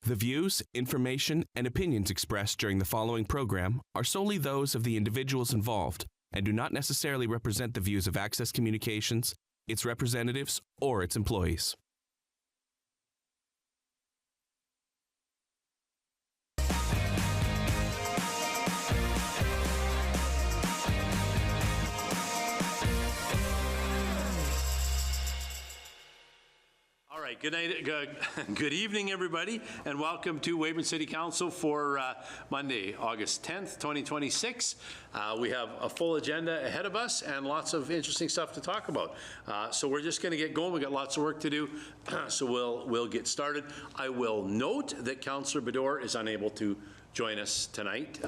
The views, information, and opinions expressed during the following program are solely those of the individuals involved and do not necessarily represent the views of Access Communications, its representatives, or its employees. All right, good night, good evening, everybody, and welcome to Weyburn City Council for Monday, August 10th, 2026. We have a full agenda ahead of us and lots of interesting stuff to talk about. So we're just going to get going. We've got lots of work to do, so we'll get started. I will note that Councillor Bador is unable to join us tonight,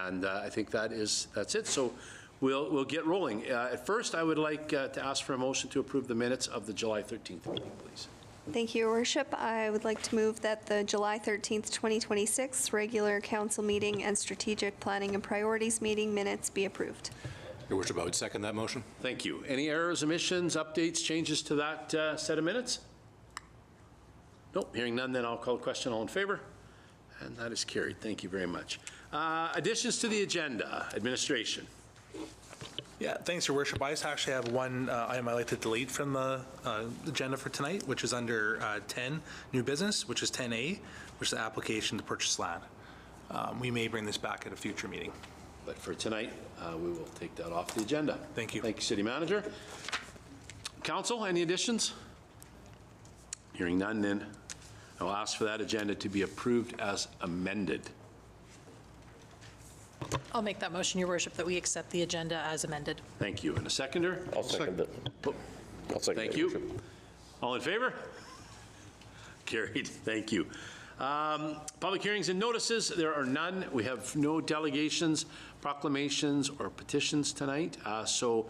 and I think that's it. So we'll get rolling. At first, I would like to ask for a motion to approve the minutes of the July 13th meeting, please. Thank you, Your Worship. I would like to move that the July 13th, 2026 regular council meeting and strategic planning and priorities meeting minutes be approved. Your Worship, I would second that motion. Thank you. Any errors, omissions, updates, changes to that set of minutes? Nope, hearing none, then I'll call the question. All in favor? And that is carried. Thank you very much. Additions to the agenda, administration. Yeah, thanks, Your Worship. I just actually have one item I'd like to delete from the agenda for tonight, which is under 10, new business, which is 10A, which is the application to purchase land. We may bring this back at a future meeting. But for tonight, we will take that off the agenda. Thank you. Thank you, City Manager. Council, any additions? Hearing none, then I'll ask for that agenda to be approved as amended. I'll make that motion, Your Worship, that we accept the agenda as amended. Thank you. And a seconder? I'll second it. Oh, I'll second thank it, you. Your Worship. All in favor? Carried. Thank you. Public hearings and notices, there are none. We have no delegations, proclamations, or petitions tonight. So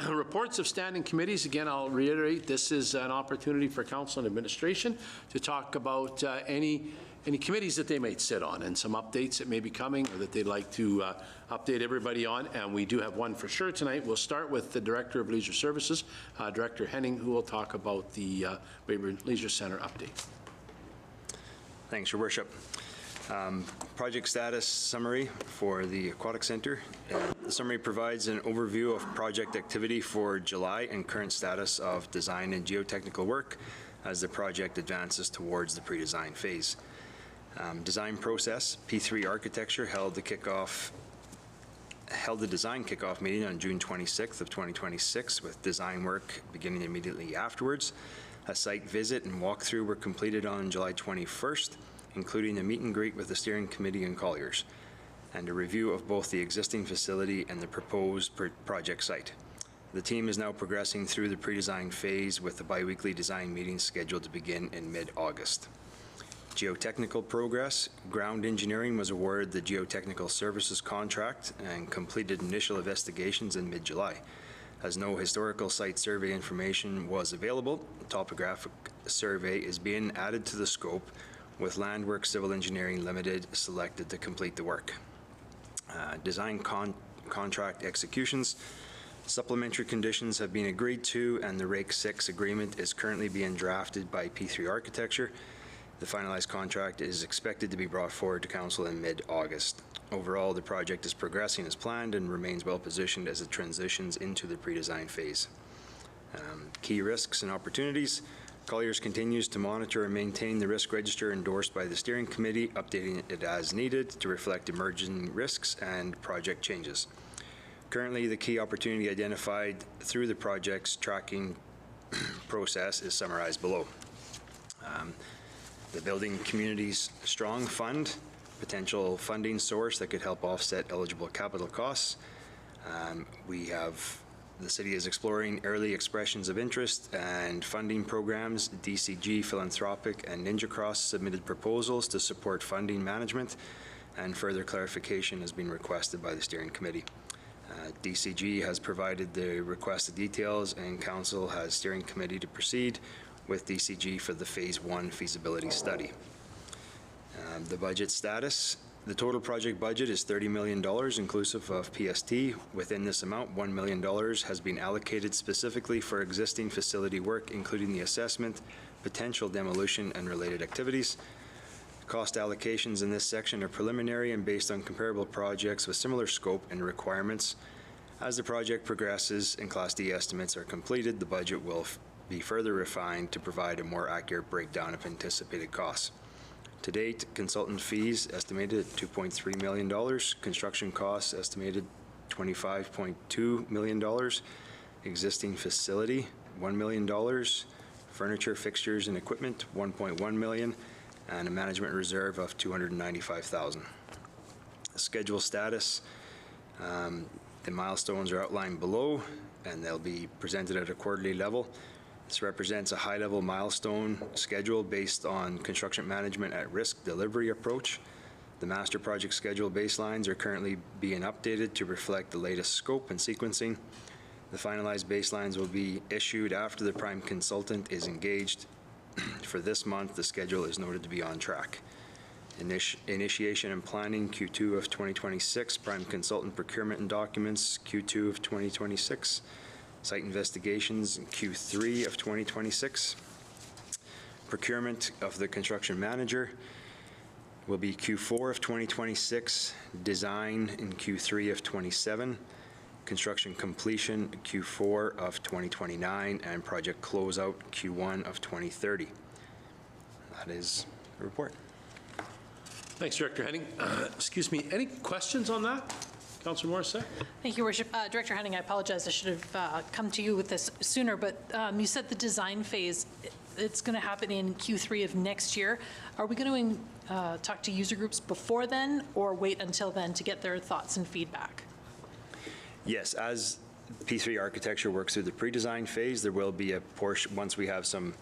reports of standing committees, again, I'll reiterate, this is an opportunity for council and administration to talk about any committees that they might sit on and some updates that may be coming or that they'd like to update everybody on. And we do have one for sure tonight. We'll start with the Director of Leisure Services, Director Henning, who will talk about the Weyburn Leisure Centre update. Thanks, Your Worship. Project status summary for the Aquatic Centre. The summary provides an overview of project activity for July and current status of design and geotechnical work as the project advances towards the pre-design phase. Design process, P3 Architecture held the design kickoff meeting on June 26th of 2026 with design work beginning immediately afterwards. A site visit and walkthrough were completed on July 21st, including a meet and greet with the steering committee and colliers, and a review of both the existing facility and the proposed project site. The team is now progressing through the pre-design phase with the bi-weekly design meetings scheduled to begin in mid-August. Geotechnical progress. Ground engineering was awarded the geotechnical services contract and completed initial investigations in mid-July. As no historical site survey information was available, a topographic survey is being added to the scope with Landwork Civil Engineering Limited selected to complete the work. Design contract executions. Supplementary conditions have been agreed to and the Rake 6 agreement is currently being drafted by P3 Architecture. The finalized contract is expected to be brought forward to Council in mid-August. Overall, the project is progressing as planned and remains well positioned as it transitions into the pre-design phase. Key risks and opportunities. Colliers continues to monitor and maintain the risk register endorsed by the steering committee, updating it as needed to reflect emerging risks and project changes. Currently, the key opportunity identified through the project's tracking process is summarized below. The Building Communities Strong Fund, potential funding source that could help offset eligible capital costs. The city is exploring early expressions of interest and funding programs. DCG, Philanthropic, and Ninja Cross submitted proposals to support funding management, and further clarification has been requested by the steering committee. DCG has provided the requested details, and Council has steering committee to proceed with DCG for the Phase 1 feasibility study. The budget status. The total project budget is $30 million inclusive of PST. Within this amount, $1 million has been allocated specifically for existing facility work, including the assessment, potential demolition, and related activities. Cost allocations in this section are preliminary and based on comparable projects with similar scope and requirements. As the project progresses and Class D estimates are completed, the budget will be further refined to provide a more accurate breakdown of anticipated costs. To date, consultant fees estimated at $2.3 million, construction costs estimated $25.2 million, existing facility $1 million, furniture, fixtures, and equipment $1.1 million, and a management reserve of $295,000. Schedule status, the milestones are outlined below, and they'll be presented at a quarterly level. This represents a high-level milestone schedule based on construction management at risk delivery approach. The master project schedule baselines are currently being updated to reflect the latest scope and sequencing. The finalized baselines will be issued after the prime consultant is engaged. For this month, the schedule is noted to be on track. Initiation and planning Q2 of 2026, prime consultant procurement and documents Q2 of 2026, site investigations in Q3 of 2026. Procurement of the construction manager will be Q4 of 2026, design in Q3 of 27, construction completion Q4 of 2029, and project closeout Q1 of 2030. That is the report. Thanks, Director Henning. Excuse me, any questions on that? Councillor Morissette? Thank you, Worship. Director Henning, I apologize. I should have come to you with this sooner, but you said the design phase, it's going to happen in Q3 of next year. Are we going to talk to user groups before then, or wait until then to get their thoughts and feedback? Yes, as P3 architecture works through the pre-design phase, there will be a portion, once we have some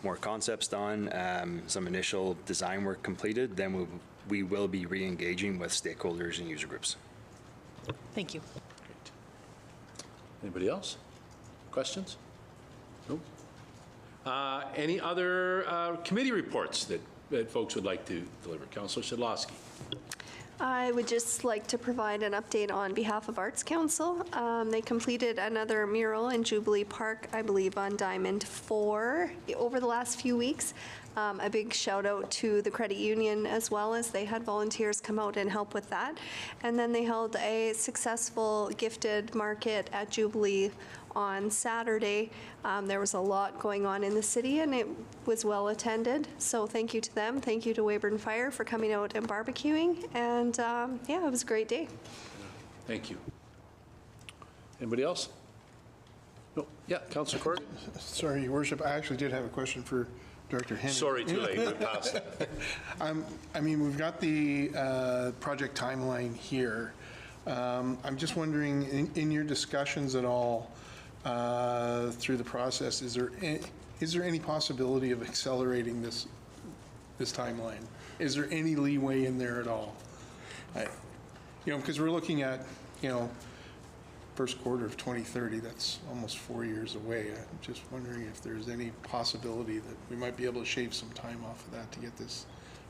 more concepts done, some initial design work completed, then we will be re-engaging with stakeholders and user groups. Thank you. Great. Anybody else? Questions? No? Any other committee reports that folks would like to deliver? Councillor Szydlowski. I would just like to provide an update on behalf of Arts Council. They completed another mural in Jubilee Park, I believe on Diamond 4, over the last few weeks. A big shout out to the credit union as well, as they had volunteers come out and help with that. And then they held a successful gifted market at Jubilee on Saturday. There was a lot going on in the city and it was well attended. So thank you to them. Thank you to Weyburn Fire for coming out and barbecuing. And yeah, it was a great day. Thank you. Anybody else? No. Yeah, Councillor Corrigan. Sorry, Your Worship, I actually did have a question for Director Henning. Sorry, too late. We passed it. I mean, we've got the project timeline here. I'm just wondering, in your discussions at all through the process, is there any possibility of accelerating this timeline? Is there any leeway in there at all? Because we're looking at, first quarter of 2030, that's almost 4 years away. I'm just wondering if there's any possibility that we might be able to shave some time off of that to get this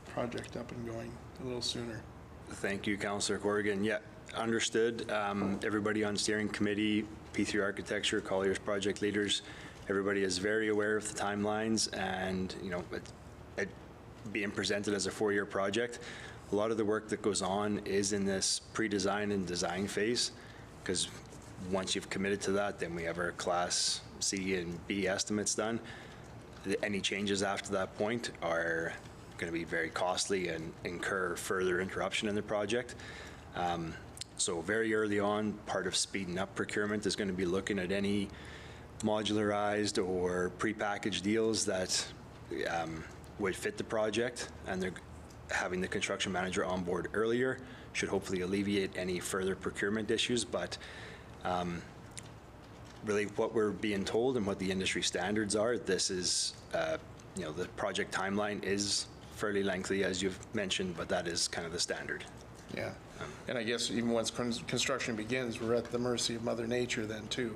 project up and going a little sooner. Thank you, Councillor Corrigan. Yeah, understood. Everybody on steering committee, P3 architecture, Collier's project leaders, everybody is very aware of the timelines and, it being presented as a 4-year project. A lot of the work that goes on is in this pre-design and design phase, because once you've committed to that, then we have our Class C and B estimates done. Any changes after that point are going to be very costly and incur further interruption in the project. So very early on, part of speeding up procurement is going to be looking at any modularized or prepackaged deals that would fit the project, and they're having the construction manager on board earlier should hopefully alleviate any further procurement issues. But really what we're being told and what the industry standards are, this is, the project timeline is fairly lengthy, as you've mentioned, but that is kind of the standard. Yeah. And I guess even once construction begins, we're at the mercy of Mother Nature then too.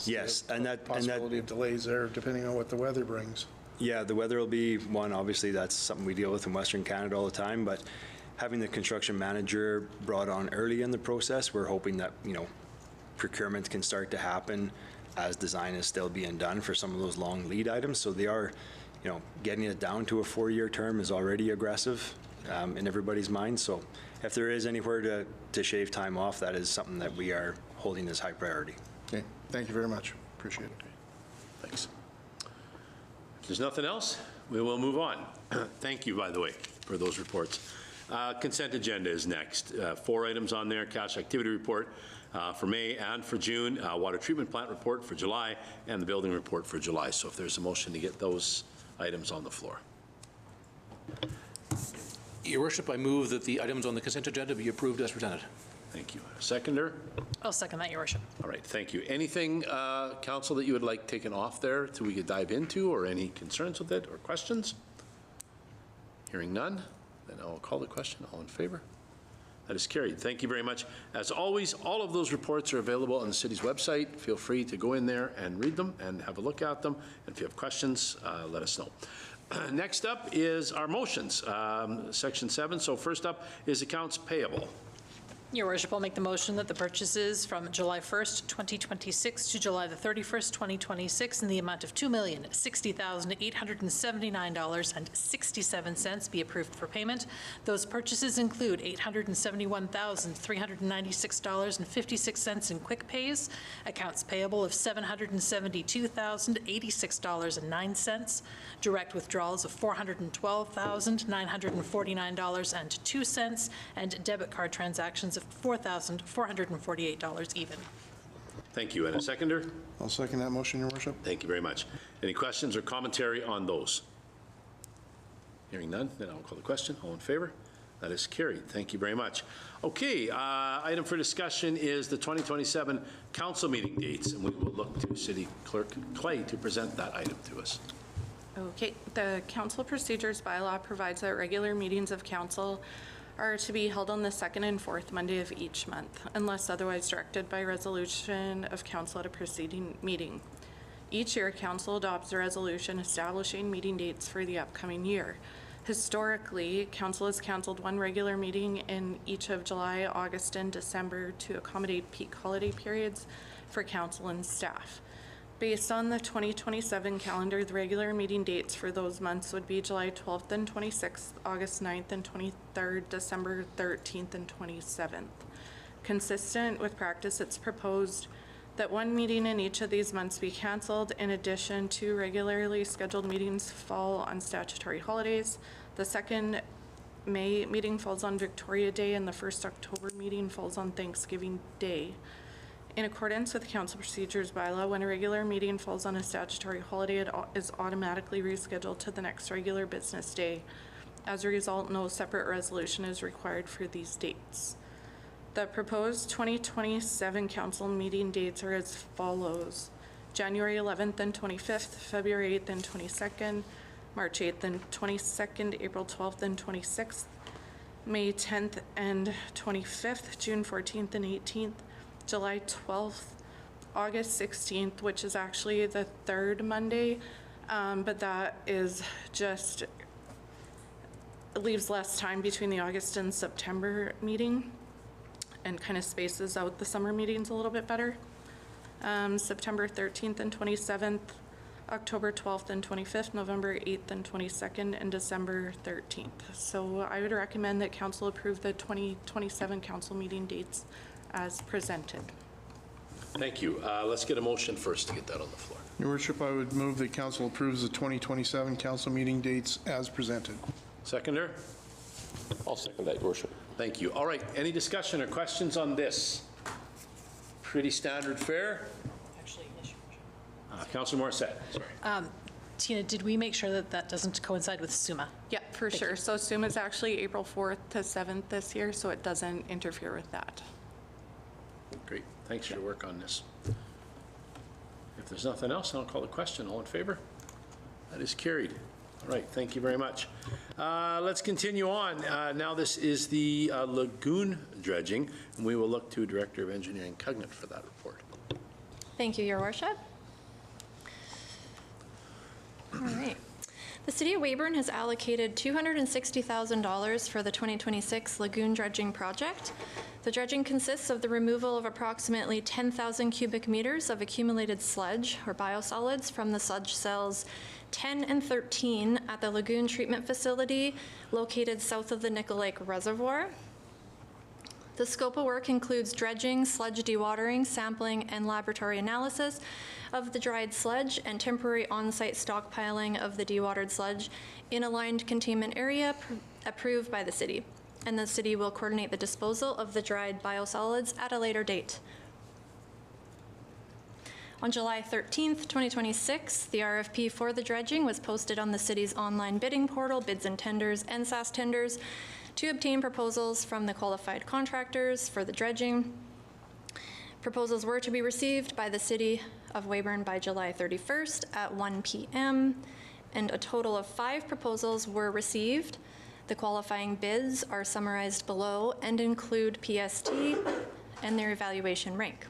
Yes, and that possibility of delays there depending on what the weather brings. Yeah, the weather will be one. Obviously, that's something we deal with in Western Canada all the time, but having the construction manager brought on early in the process, we're hoping that, procurement can start to happen as design is still being done for some of those long lead items. So they are, getting it down to a 4-year term is already aggressive in everybody's mind. So if there is anywhere to shave time off, that is something that we are holding as high priority. Okay, thank you very much. Appreciate it. Thanks. If there's nothing else, we will move on. Thank you, by the way, for those reports. Consent agenda is next. 4 items on there: cash activity report for May and for June, water treatment plant report for July, and the building report for July. So if there's a motion to get those items on the floor. Your worship, I move that the items on the consent agenda be approved as presented. Thank you. Seconder? I'll second that, Your Worship. All right, thank you. Anything, council, that you would like taken off there so we could dive into, or any concerns with it or questions? Hearing none, then I'll call the question. All in favor? That is carried. Thank you very much. As always, all of those reports are available on the city's website. Feel free to go in there and read them and have a look at them. And if you have questions, let us know. Next up is our motions, section 7. So first up is accounts payable. Your Worship, I'll make the motion that the purchases from July 1st, 2026 to July the 31st, 2026 in the amount of $2,060,879.67 be approved for payment. Those purchases include $871,396.56 in quick pays, accounts payable of $772,086.09, direct withdrawals of $412,949.02, and debit card transactions of $4,448 even. Thank you. And a seconder? I'll second that motion, Your Worship. Thank you very much. Any questions or commentary on those? Hearing none, then I'll call the question. All in favor? That is carried. Thank you very much. Okay, item for discussion is the 2027 council meeting dates, and we will look to City Clerk Clay to present that item to us. Okay, the council procedures bylaw provides that regular meetings of council are to be held on the second and fourth Monday of each month, unless otherwise directed by resolution of council at a preceding meeting. Each year, council adopts a resolution establishing meeting dates for the upcoming year. Historically, council has canceled one regular meeting in each of July, August, and December to accommodate peak holiday periods for council and staff. Based on the 2027 calendar, the regular meeting dates for those months would be July 12th and 26th, August 9th and 23rd, December 13th and 27th. Consistent with practice, it's proposed that one meeting in each of these months be canceled. In addition, 2 regularly scheduled meetings fall on statutory holidays. The second May meeting falls on Victoria Day, and the first October meeting falls on Thanksgiving Day. In accordance with the council procedures bylaw, when a regular meeting falls on a statutory holiday, it is automatically rescheduled to the next regular business day. As a result, no separate resolution is required for these dates. The proposed 2027 council meeting dates are as follows: January 11th and 25th, February 8th and 22nd, March 8th and 22nd, April 12th and 26th, May 10th and 25th, June 14th and 18th, July 12th, August 16th, which is actually the third Monday, but that is just, it leaves less time between the August and September meeting and kind of spaces out the summer meetings a little bit better. September 13th and 27th, October 12th and 25th, November 8th and 22nd, and December 13th. So I would recommend that council approve the 2027 council meeting dates as presented. Thank you. Let's get a motion first to get that on the floor. Your Worship, I would move that council approves the 2027 council meeting dates as presented. Seconder? I'll second that, Your worship. Thank you. All right, any discussion or questions on this? Pretty standard fare. Actually, Councilor Morissette, sorry. Tina, did we make sure that that doesn't coincide with SUMA? Yeah, for Thank sure. you. So SUMA is actually April 4th to 7th this year, so it doesn't interfere with that. Great, thanks for your work on this. If there's nothing else, I'll call the question. All in favor? That is carried. All right, thank you very much. Let's continue on. Now this is the lagoon dredging, and we will look to Director of Engineering Cugnett for that report. Thank you, Your Worship. All right. The City of Weyburn has allocated $260,000 for the 2026 lagoon dredging project. The dredging consists of the removal of approximately 10,000 cubic meters of accumulated sludge or biosolids from the sludge cells 10 and 13 at the Lagoon Treatment Facility located south of the Nickel Lake Reservoir. The scope of work includes dredging, sludge dewatering, sampling, and laboratory analysis of the dried sludge and temporary on-site stockpiling of the dewatered sludge in a lined containment area approved by the city. And the city will coordinate the disposal of the dried biosolids at a later date. On July 13th, 2026, the RFP for the dredging was posted on the city's online bidding portal, Bids and Tenders, and SAS Tenders, to obtain proposals from the qualified contractors for the dredging. Proposals were to be received by the City of Weyburn by July 31st at 1 p.m., and a total of 5 proposals were received. The qualifying bids are summarized below and include PST and their evaluation rank.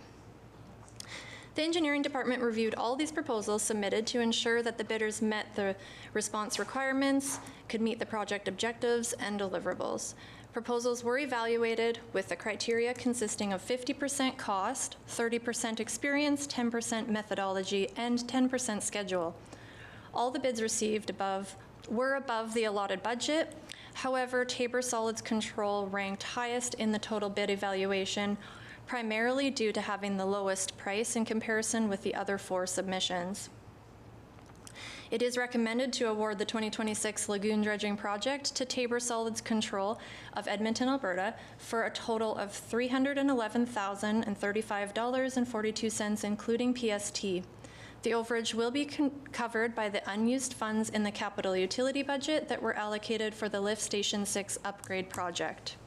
The engineering department reviewed all these proposals submitted to ensure that the bidders met the response requirements, could meet the project objectives and deliverables. Proposals were evaluated with the criteria consisting of 50% cost, 30% experience, 10% methodology, and 10% schedule. All the bids received were above the allotted budget. However, Tabor Solids Control ranked highest in the total bid evaluation, primarily due to having the lowest price in comparison with the other 4 submissions. It is recommended to award the 2026 lagoon dredging project to Tabor Solids Control of Edmonton, Alberta, for a total of $311,035.42, including PST. The overage will be covered by the unused funds in the capital utility budget that were allocated for the Lift Station 6 upgrade project.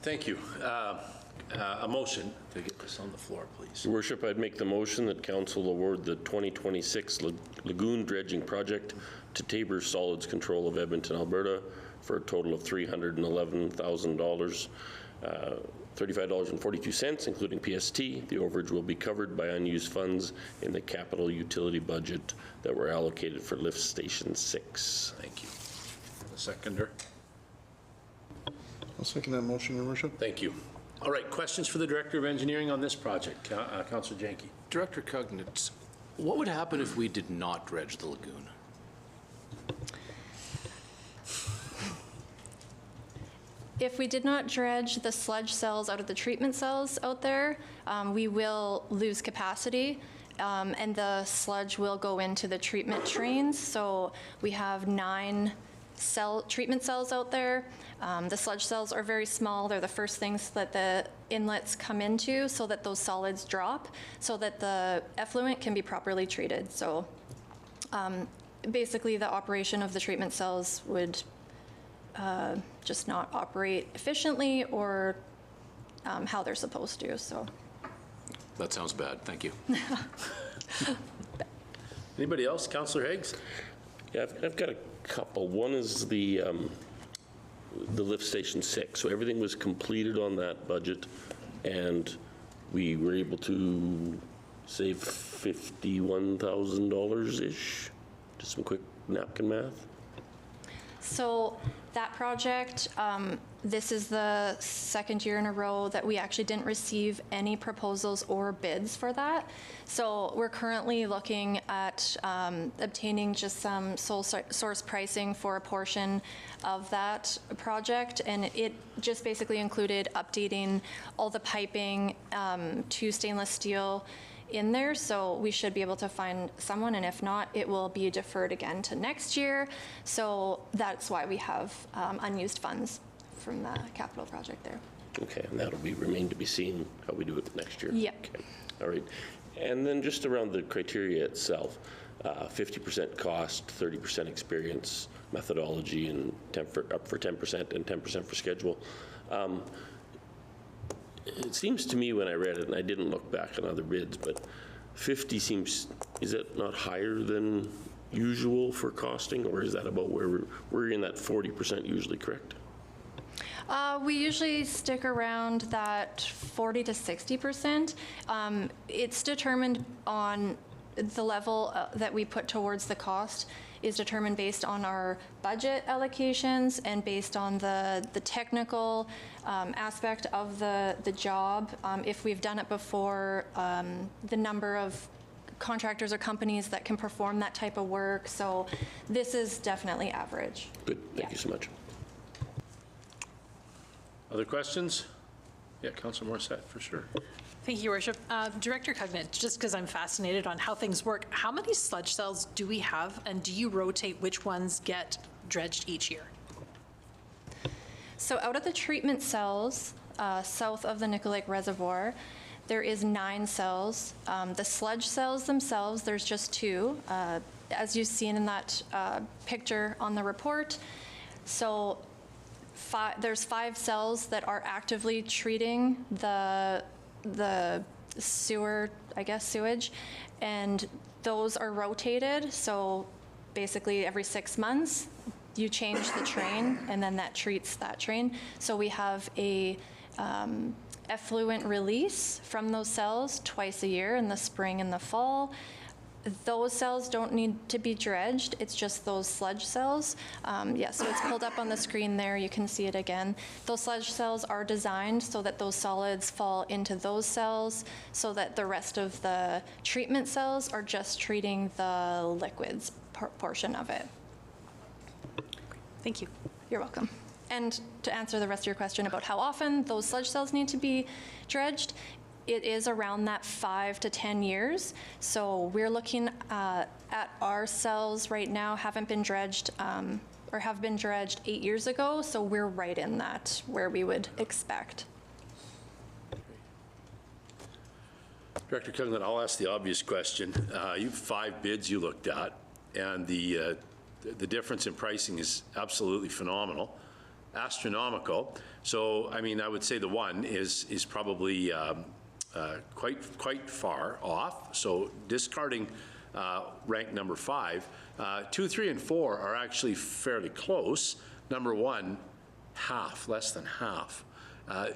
Thank you. A motion to get this on the floor, please. Your Worship, I'd make the motion that Council award the 2026 lagoon dredging project to Tabor Solids Control of Edmonton, Alberta, for a total of $311,000, $35.42, including PST. The overage will be covered by unused funds in the capital utility budget that were allocated for Lift Station 6. Thank you. The seconder. I'll second that motion, Your Worship. Thank you. All right, questions for the Director of Engineering on this project? Councillor Janke. Director Cognitz, what would happen if we did not dredge the lagoon? If we did not dredge the sludge cells out of the treatment cells out there, we will lose capacity, and the sludge will go into the treatment trains. So we have 9 treatment cells out there. The sludge cells are very small. They're the first things that the inlets come into so that those solids drop, so that the effluent can be properly treated. So basically the operation of the treatment cells would just not operate efficiently or how they're supposed to. So That sounds bad. Thank you. Anybody else? Councillor Higgs? Yeah, I've got a couple. One is the Lift Station 6. So everything was completed on that budget, and we were able to save $51,000-ish. Just some quick napkin math. So that project, this is the second year in a row that we actually didn't receive any proposals or bids for that. So we're currently looking at obtaining just some sole source pricing for a portion of that project. And it just basically included updating all the piping to stainless steel in there, so we should be able to find someone, and if not, it will be deferred again to next year. So that's why we have unused funds from the capital project there. Okay, and that'll remain to be seen how we do it next year. Yep. Okay. All right. And then just around the criteria itself, 50% cost, 30% experience, methodology, and up for 10% and 10% for schedule. It seems to me when I read it, and I didn't look back on other bids, but 50 seems, is it not higher than usual for costing, or is that about where we're in that 40% usually, correct? We usually stick around that 40 to 60%. It's determined on the level that we put towards the cost is determined based on our budget allocations and based on the technical aspect of the job. If we've done it before, the number of contractors or companies that can perform that type of work. So this is definitely average. Good, thank you so much. Other questions? Yeah, Councilor Morissette, for sure. Thank you, Your Worship. Director Cognant, just because I'm fascinated on how things work, how many sludge cells do we have, and do you rotate which ones get dredged each year? So out of the treatment cells south of the Nickel Lake Reservoir, there is 9 cells. The sludge cells themselves, there's just 2, as you've seen in that picture on the report. So there's 5 cells that are actively treating the sewer, I guess, sewage, and those are rotated. So basically every 6 months, you change the train, and then that treats that train. So we have a effluent release from those cells twice a year, in the spring and the fall. Those cells don't need to be dredged. It's just those sludge cells. Yeah, so it's pulled up on the screen there. You can see it again. Those sludge cells are designed so that those solids fall into those cells, so that the rest of the treatment cells are just treating the liquids portion of it. Thank you. You're welcome. And to answer the rest of your question about how often those sludge cells need to be dredged, it is around that 5 to 10 years. So we're looking at our cells right now haven't been dredged or have been dredged 8 years ago. So we're right in that where we would expect. Director Coughlin, I'll ask the obvious question. You have 5 bids you looked at, and the difference in pricing is absolutely phenomenal, astronomical. So, I mean, I would say the one is probably quite far off. So discarding rank number 5, 2, 3, and 4 are actually fairly close. Number 1, half, less than half.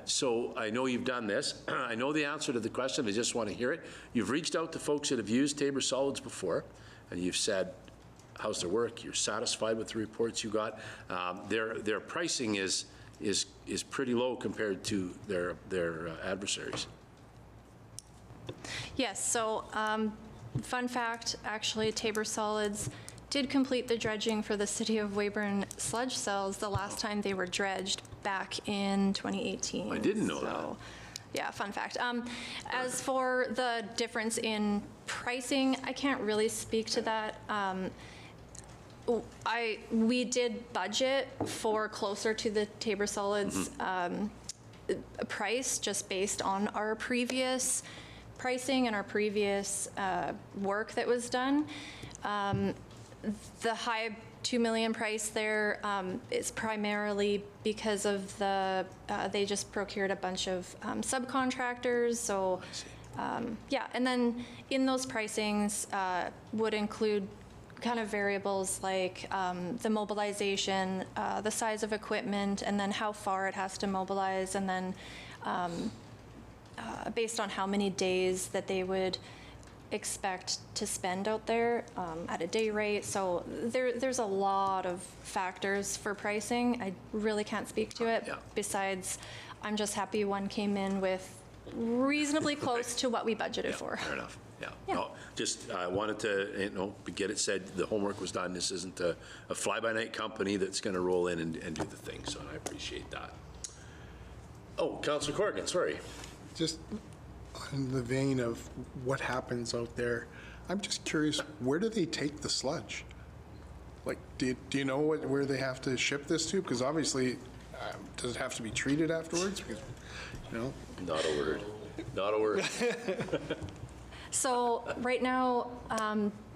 So I know you've done this. I know the answer to the question. I just want to hear it. You've reached out to folks that have used Tabor Solids before, and you've said, how's their work? You're satisfied with the reports you got. Their pricing is pretty low compared to their adversaries. Yes, so fun fact, actually Tabor Solids did complete the dredging for the City of Weyburn sludge cells the last time they were dredged back in 2018. I didn't know that. Yeah, fun fact. As for the difference in pricing, I can't really speak to that. We did budget for closer to the Tabor Solids price, just based on our previous pricing and our previous work that was done. The high $2 million price there is primarily because of they just procured a bunch of subcontractors. So yeah, and then in those pricings would include kind of variables like the mobilization, the size of equipment, and then how far it has to mobilize, and then based on how many days that they would expect to spend out there at a day rate. So there's a lot of factors for pricing. I really can't speak to it. Yeah. Besides, I'm just happy one came in with reasonably close to what we budgeted for. Fair enough. Yeah. No, just wanted to get it said, the homework was done. This isn't a fly-by-night company that's going to roll in and do the thing, so I appreciate that. Oh, Councillor Corrigan, sorry. Just in the vein of what happens out there, I'm just curious, where do they take the sludge? Like, do you know where they have to ship this to? Because obviously, does it have to be treated afterwards? Because, Not a word. Not a word. So right now,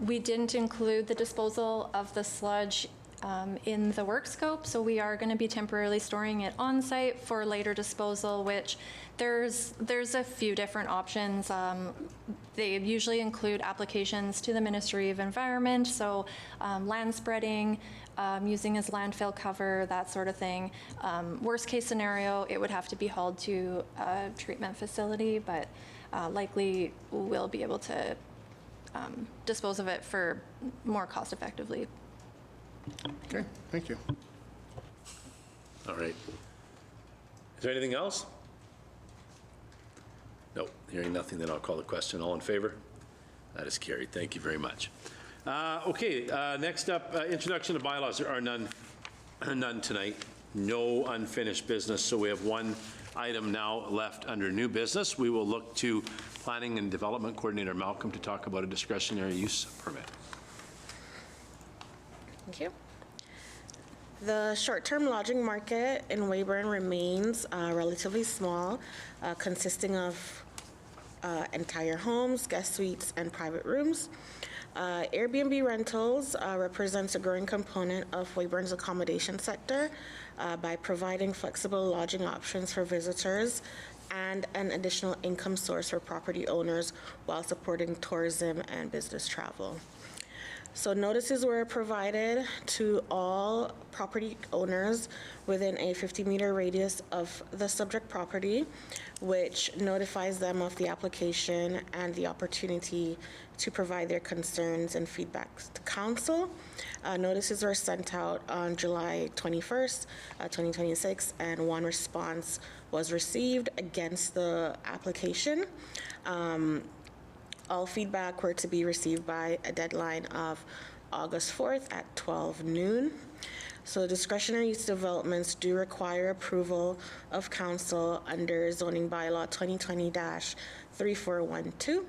we didn't include the disposal of the sludge in the work scope, so we are going to be temporarily storing it on site for later disposal, which there's a few different options. They usually include applications to the Ministry of Environment, so land spreading, using as landfill cover, that sort of thing. Worst case scenario, it would have to be hauled to a treatment facility, but likely we'll be able to dispose of it for more cost effectively. Okay, thank you. All right. Is there anything else? No, hearing nothing, then I'll call the question. All in favor? That is carried. Thank you very much. Okay, next up, introduction of bylaws. There are none tonight. No unfinished business, so we have one item now left under new business. We will look to Planning and Development Coordinator Malcolm to talk about a discretionary use permit. Thank you. The short-term lodging market in Weyburn remains relatively small, consisting of entire homes, guest suites, and private rooms. Airbnb rentals represents a growing component of Weyburn's accommodation sector by providing flexible lodging options for visitors and an additional income source for property owners while supporting tourism and business travel. So notices were provided to all property owners within a 50-meter radius of the subject property, which notifies them of the application and the opportunity to provide their concerns and feedback to council. Notices were sent out on July 21st, 2026, and one response was received against the application. All feedback were to be received by a deadline of August 4th at 12 noon. So discretionary use developments do require approval of council under zoning bylaw 2020-3412.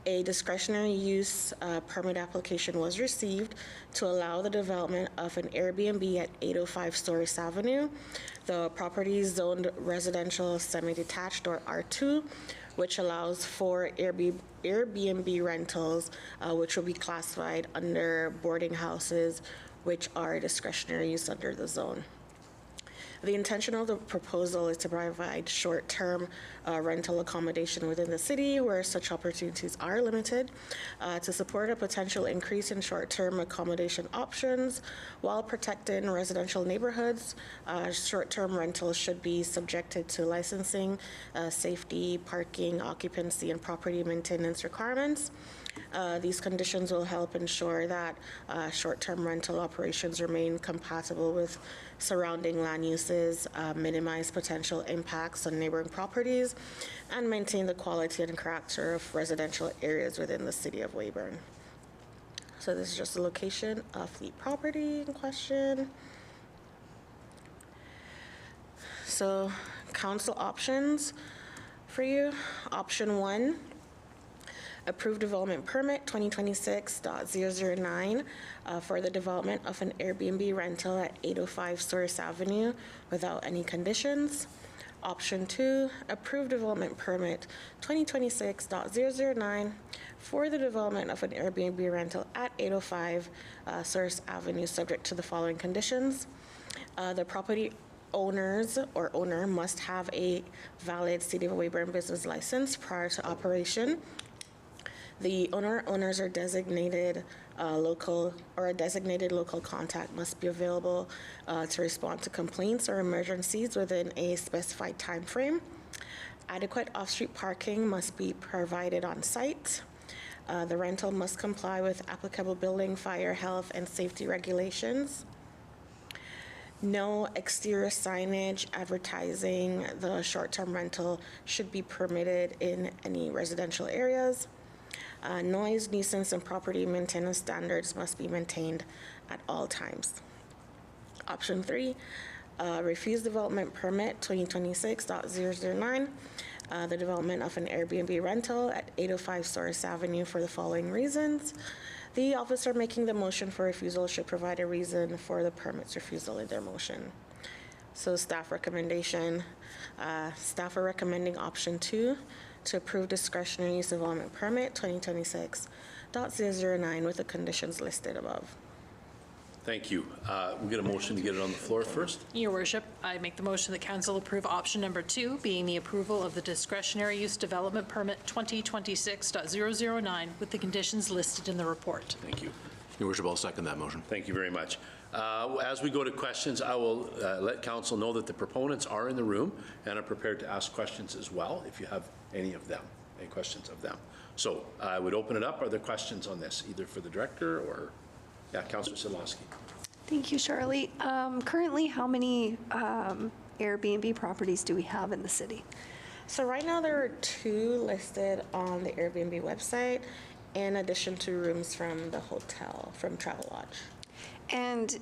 A discretionary use permit application was received to allow the development of an Airbnb at 805 Stories Avenue. The property is zoned residential semi-detached or R2, which allows for Airbnb rentals, which will be classified under boarding houses, which are discretionary use under the zone. The intention of the proposal is to provide short-term rental accommodation within the city where such opportunities are limited, to support a potential increase in short-term accommodation options while protecting residential neighborhoods. Short-term rentals should be subjected to licensing, safety, parking, occupancy, and property maintenance requirements. These conditions will help ensure that short-term rental operations remain compatible with surrounding land uses, minimize potential impacts on neighboring properties, and maintain the quality and character of residential areas within the city of Weyburn. So this is just the location of the property in question. So council options for you. Option 1, approved development permit 2026.009 for the development of an Airbnb rental at 805 Stories Avenue without any conditions. Option 2, approved development permit 2026.009 for the development of an Airbnb rental at 805 Stories Avenue subject to the following conditions. The property owners or owner must have a valid City of Weyburn business license prior to operation. The owners are designated local, or a designated local contact must be available to respond to complaints or emergencies within a specified time frame. Adequate off-street parking must be provided on site. The rental must comply with applicable building, fire, health, and safety regulations. No exterior signage advertising the short-term rental should be permitted in any residential areas. Noise, nuisance, and property maintenance standards must be maintained at all times. Option 3, refuse development permit 2026.009, the development of an Airbnb rental at 805 Stories Avenue for the following reasons. The officer making the motion for refusal should provide a reason for the permit's refusal in their motion. So staff recommendation, staff are recommending option 2, to approve discretionary use development permit 2026.009 with the conditions listed above. Thank you. We get a motion to get it on the floor first. Your Worship, I make the motion that council approve option number 2, being the approval of the discretionary use development permit 2026.009 with the conditions listed in the report. Thank you. Your Worship, I'll second that motion. Thank you very much. As we go to questions, I will let council know that the proponents are in the room and are prepared to ask questions as well, if you have any questions of them. So I would open it up. Are there questions on this, either for the director or, yeah, Councillor Sidlowski? Thank you, Charlie. Currently, how many Airbnb properties do we have in the city? So right now there are 2 listed on the Airbnb website, in addition to rooms from the hotel, from Travelodge. And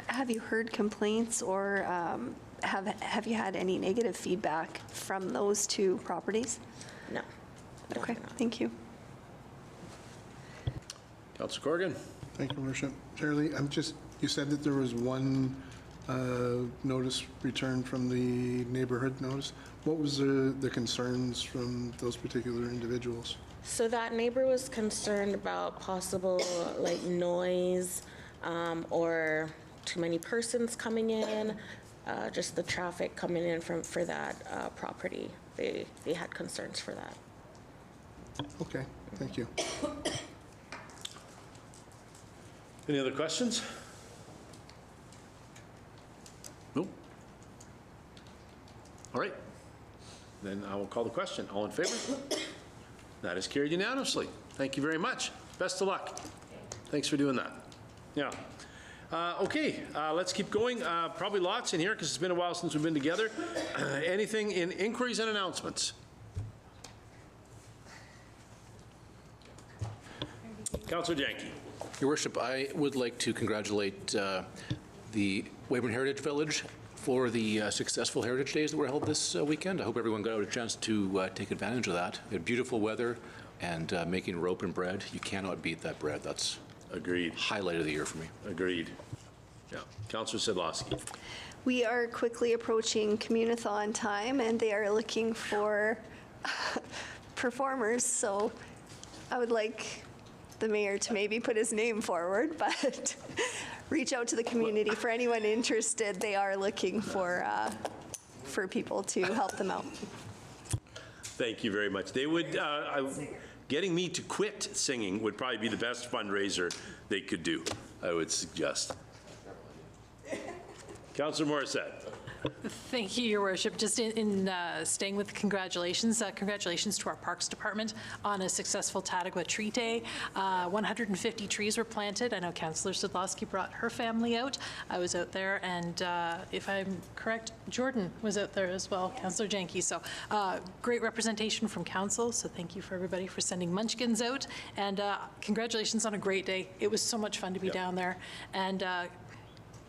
have you heard complaints or have you had any negative feedback from those two properties? No. Okay, thank you. Councillor Corrigan. Thank you, Worship. Shirley, you said that there was one notice returned from the neighborhood notice. What was the concerns from those particular individuals? So that neighbor was concerned about possible like noise or too many persons coming in, just the traffic coming in for that property. They had concerns for that. Okay, thank you. Any other questions? Nope. All right. Then I will call the question. All in favor? That is carried unanimously. Thank you very much. Best of luck. Thanks for doing that. Yeah. Okay, let's keep going. Probably lots in here because it's been a while since we've been together. Anything in inquiries and announcements? Councillor Janke. Your Worship, I would like to congratulate the Weyburn Heritage Village for the successful Heritage Days that were held this weekend. I hope everyone got a chance to take advantage of that. We had beautiful weather and making rope and bread. You cannot beat that bread. That's agreed. Highlight of the year for me. Agreed. Yeah. Councillor Sedlowski. We are quickly approaching Communathon time, and they are looking for performers. So I would like the mayor to maybe put his name forward, but reach out to the community. For anyone interested, they are looking for people to help them out. Thank you very much. They would, getting me to quit singing would probably be the best fundraiser they could do, I would suggest. Councillor Morissette. Thank you, Your Worship. Just in staying with congratulations, congratulations to our Parks Department on a successful Tattagua Tree Day. 150 trees were planted. I know Councillor Sedlowski brought her family out. I was out there, and if I'm correct, Jordan was out there as well, Councillor Janke. So great representation from council, so thank you for everybody for sending munchkins out, and congratulations on a great day. It was so much fun to be down there. And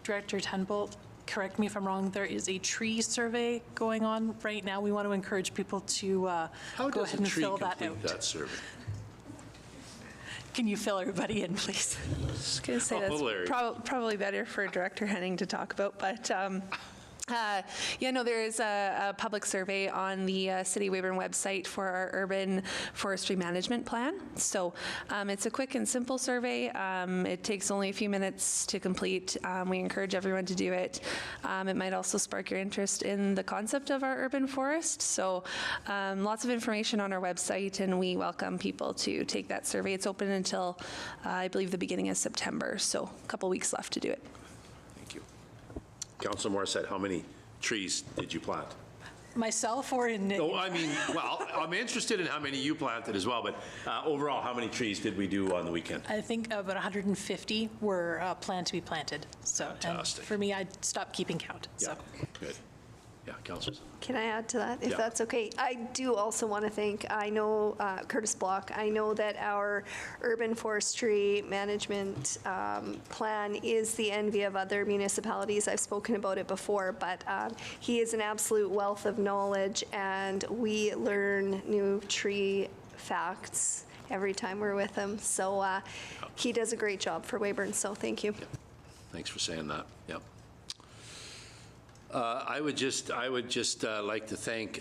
Director Tenbolt, correct me if I'm wrong, there is a tree survey going on right now. We want to encourage people to go ahead and fill that out. How does a tree complete that survey? Can you fill everybody in, please? I was going to say that's probably better for Director Henning to talk about, but there is a public survey on the City of Weyburn website for our urban forestry management plan. So it's a quick and simple survey. It takes only a few minutes to complete. We encourage everyone to do it. It might also spark your interest in the concept of our urban forest. So lots of information on our website, and we welcome people to take that survey. It's open until, I believe, the beginning of September. So a couple weeks left to do it. Councillor Morissette, how many trees did you plant? Myself or in... Oh, I mean, well, I'm interested in how many you planted as well, but overall, how many trees did we do on the weekend? I think about 150 were planned to be planted. So, fantastic. For me, I stopped keeping count. Yeah, so. good. Yeah, councillors. Can I add to that, if Yeah. that's okay? I do also want to thank, I know Curtis Block, I know that our urban forestry management plan is the envy of other municipalities. I've spoken about it before, but he is an absolute wealth of knowledge, and we learn new tree facts every time we're with him. So he does a great job for Weyburn, so thank you. Yeah. Thanks for saying that. Yep. I would just like to thank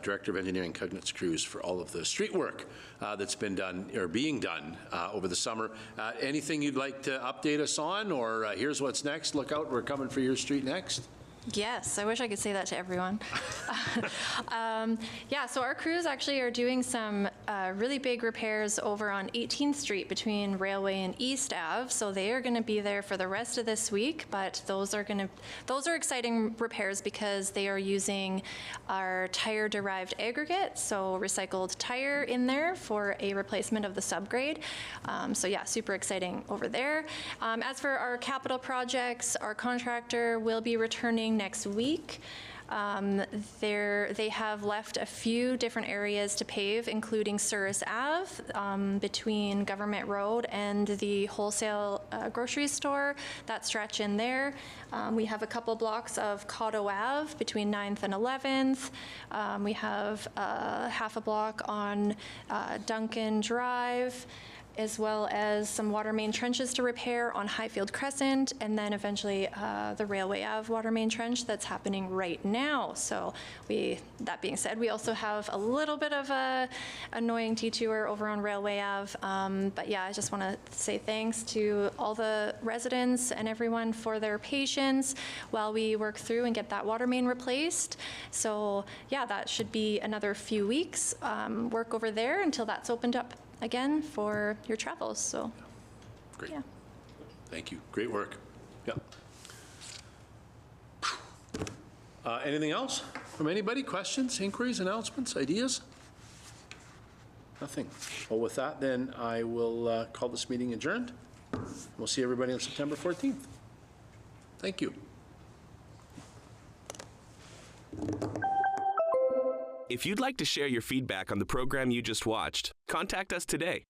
Director of Engineering Cognitz Cruz for all of the street work that's been done or being done over the summer. Anything you'd like to update us on, or here's what's next? Look out, we're coming for your street next. Yes, I wish I could say that to everyone. So our crews actually are doing some really big repairs over on 18th Street between Railway and East Ave. So they are going to be there for the rest of this week, but those are exciting repairs because they are using our tire-derived aggregate, so recycled tire in there for a replacement of the subgrade. Super exciting over there. As for our capital projects, our contractor will be returning next week. They have left a few different areas to pave, including Souris Ave between Government Road and the wholesale grocery store, that stretch in there. We have a couple blocks of Cotto Ave between 9th and 11th. We have half a block on Duncan Drive, as well as some water main trenches to repair on Highfield Crescent, and then eventually the Railway Ave water main trench that's happening right now. So that being said, we also have a little bit of a annoying detour over on Railway Ave. But yeah, I just want to say thanks to all the residents and everyone for their patience while we work through and get that water main replaced. So yeah, that should be another few weeks work over there until that's opened up again for your travels. So Great. Yeah. Thank you. Great work. Yeah. Anything else from anybody? Questions, inquiries, announcements, ideas? Nothing. Well, with that, then I will call this meeting adjourned. We'll see everybody on September 14th. Thank you. If you'd like to share your feedback on the program you just watched, contact us today